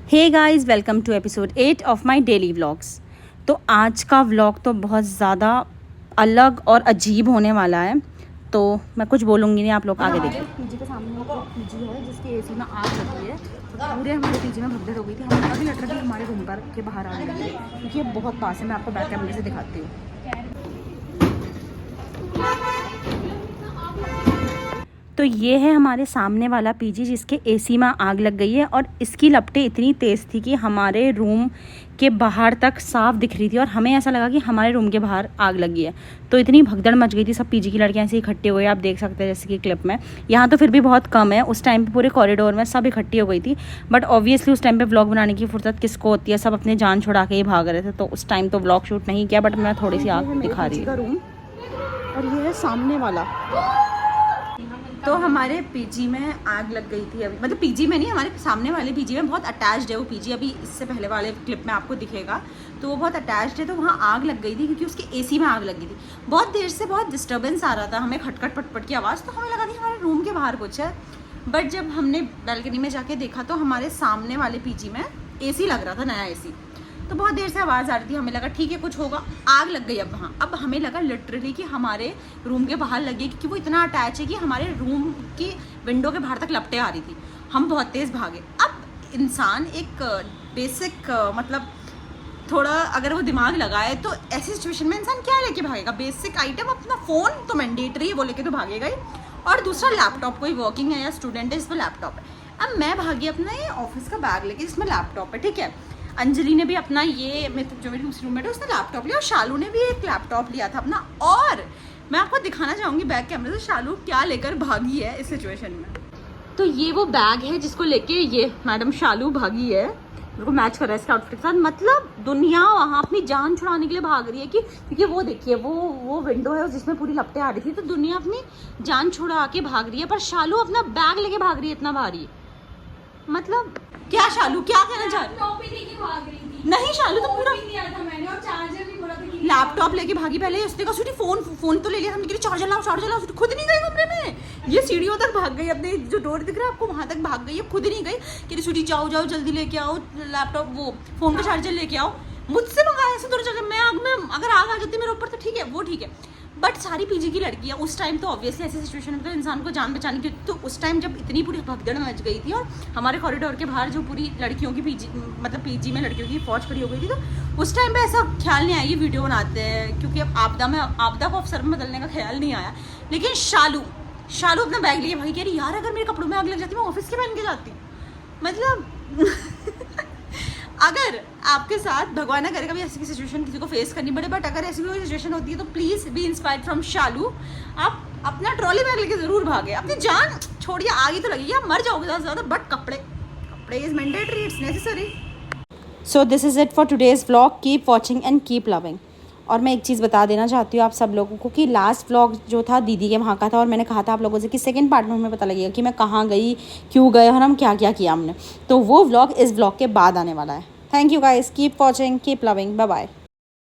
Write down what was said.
Hey guys, welcome to episode 8 of my daily vlogs. तो आज का व्लॉग तो बहुत ज़्यादा अलग और अजीब होने वाला है, तो मैं कुछ बोलूँगी नहीं, आप लोग आगे देखिए। पीजी के सामने एक पीजी है जिसके एसी में आग लगी है। पूरे हमारे पीजी में भगदड़ हो गई थी। हम अभी लिटरली हमारे रूम पर के बाहर आ गए थे क्योंकि ये बहुत पास है। मैं आपको बैक कैमरे से दिखाती हूँ। तो ये है हमारे सामने वाला पीजी जिसके एसी में आग लग गई है और इसकी लपटें इतनी तेज़ थी कि हमारे रूम के बाहर तक साफ दिख रही थी और हमें ऐसा लगा कि हमारे रूम के बाहर आग लगी है। तो इतनी भगदड़ मच गई थी, सब पीजी की लड़कियां ऐसे इकट्ठे हुए, आप देख सकते हैं जैसे कि क्लिप में। यहाँ तो फिर भी बहुत कम है, उस टाइम पे पूरे कॉरिडोर में सब इकट्ठी हो गई थी। बट ऑब्वियसली उस टाइम पे व्लॉग बनाने की फुर्सत किसको होती है, सब अपने जान छुड़ा के ही भाग रहे थे, तो उस टाइम तो व्लॉग शूट नहीं किया। बट मैं थोड़ी सी आग दिखा रही हूँ। और ये है सामने वाला। तो हमारे पीजी में आग लग गई थी अभी, मतलब पीजी में नहीं, हमारे सामने वाले पीजी में, बहुत अटैच्ड है वो पीजी। अभी इससे पहले वाले क्लिप में आपको दिखेगा, तो वो बहुत अटैच्ड है। तो वहाँ आग लग गई थी क्योंकि उसके एसी में आग लगी थी। बहुत देर से बहुत डिस्टर्बेंस आ रहा था, हमें खटखट पटपट की आवाज़, तो हमें लगा कि हमारे रूम के बाहर कुछ है। बट जब हमने बैल्कनी में जाके देखा तो हमारे सामने वाले पीजी में एसी लग रहा था, नया एसी। तो बहुत देर से आवाज़ आ रही थी, हमें लगा ठीक है कुछ होगा। आग लग गई अब वहाँ। अब हमें लगा लिटरली कि हमारे रूम के बाहर लगी, क्योंकि वो इतना अटैच है कि हमारे रूम की विंडो के बाहर तक लपटें आ रही थी। हम बहुत तेज़ भागे। अब इंसान एक बेसिक मतलब थोड़ा अगर वो दिमाग लगाए तो ऐसी सिचुएशन में इंसान क्या लेके भागेगा? बेसिक आइटम अपना फ़ोन तो मैंडेटरी है, वो लेके तो भागेगा ही। और दूसरा लैपटॉप, कोई वर्किंग है या स्टूडेंट है, इस पर लैपटॉप है। अब मैं भागी अपना ये ऑफिस का बैग लेके जिसमें लैपटॉप है, ठीक है। अंजलि ने भी अपना ये, जो मेरी दूसरी रूममेट है उसने लैपटॉप लिया, और शालू ने भी एक लैपटॉप लिया था अपना। और मैं आपको दिखाना चाहूँगी बैक कैमरे से शालू क्या लेकर भागी है इस सिचुएशन में। तो ये वो बैग है जिसको लेके ये मैडम शालू भागी है, बिल्कुल मैच कर रहा है इसके आउटफिट के साथ। मतलब दुनिया वहाँ अपनी जान छुड़ाने के लिए भाग रही है कि क्योंकि वो देखिए वो विंडो है जिसमें पूरी लपटें आ रही थी, तो दुनिया अपनी जान छुड़ा के भाग रही है, पर शालू अपना बैग लेके भाग रही है इतना भारी। मतलब क्या शालू क्या कहना चाह रही? नहीं शालू तो पूरा लैपटॉप लेके भागी। पहले उसने कहा सूटी फोन तो ले लिया, हमने कहा चार्जर लाओ, खुद नहीं गई कमरे में। ये सीढ़ियों तक भाग गई, अपने जो डोर दिख रहा है आपको वहां तक भाग गई, खुद ही नहीं गई कि सूटी जाओ जल्दी लेके आओ लैपटॉप, वो फोन का चार्जर लेके आओ। मुझसे मंगाया ऐसे थोड़ा चार्जर, मैं आग में अगर आग आ जाती मेरे ऊपर तो ठीक है, वो ठीक है। बट सारी पीजी की लड़कियां उस टाइम तो ऑब्वियसली ऐसी सिचुएशन में तो इंसान को जान बचाने की, तो उस टाइम जब इतनी पूरी भगदड़ मच गई थी और हमारे कॉरिडोर के बाहर जो पूरी लड़कियों की पीजी, मतलब पीजी में लड़कियों की फौज खड़ी हो गई थी, तो उस टाइम पे ऐसा ख्याल नहीं आया ये वीडियो बनाते हैं, क्योंकि अब आपदा को अफसर में बदलने का ख्याल नहीं आया। लेकिन शालू अपना बैग लिए भाई, कह रही यार अगर मेरे कपड़ों में आग लग जाती मैं ऑफिस के पहन के जाती। मतलब अगर आपके साथ भगवान ना करे कभी ऐसी सिचुएशन किसी को फेस करनी पड़े, बट अगर ऐसी कोई सिचुएशन होती है तो प्लीज़ बी इंस्पायर्ड फ्रॉम शालू। आप अपना ट्रॉली बैग लेके ज़रूर भागे, अपनी जान छोड़िए, आगे तो लगेगी, आप मर जाओगे ज़्यादा, बट कपड़े is mandatory, it's necessary. So this is it for today's vlog. Keep watching and keep loving. और मैं एक चीज़ बता देना चाहती हूँ आप सब लोगों को कि लास्ट व्लॉग जो था दीदी के वहाँ का था, और मैंने कहा था आप लोगों से कि सेकंड पार्ट में हमें पता लगेगा कि मैं कहाँ गई, क्यों गए और हम क्या क्या किया हमने। तो वो व्लॉग इस व्लॉग के बाद आने वाला है। Thank you guys. Keep watching, keep loving. Bye bye.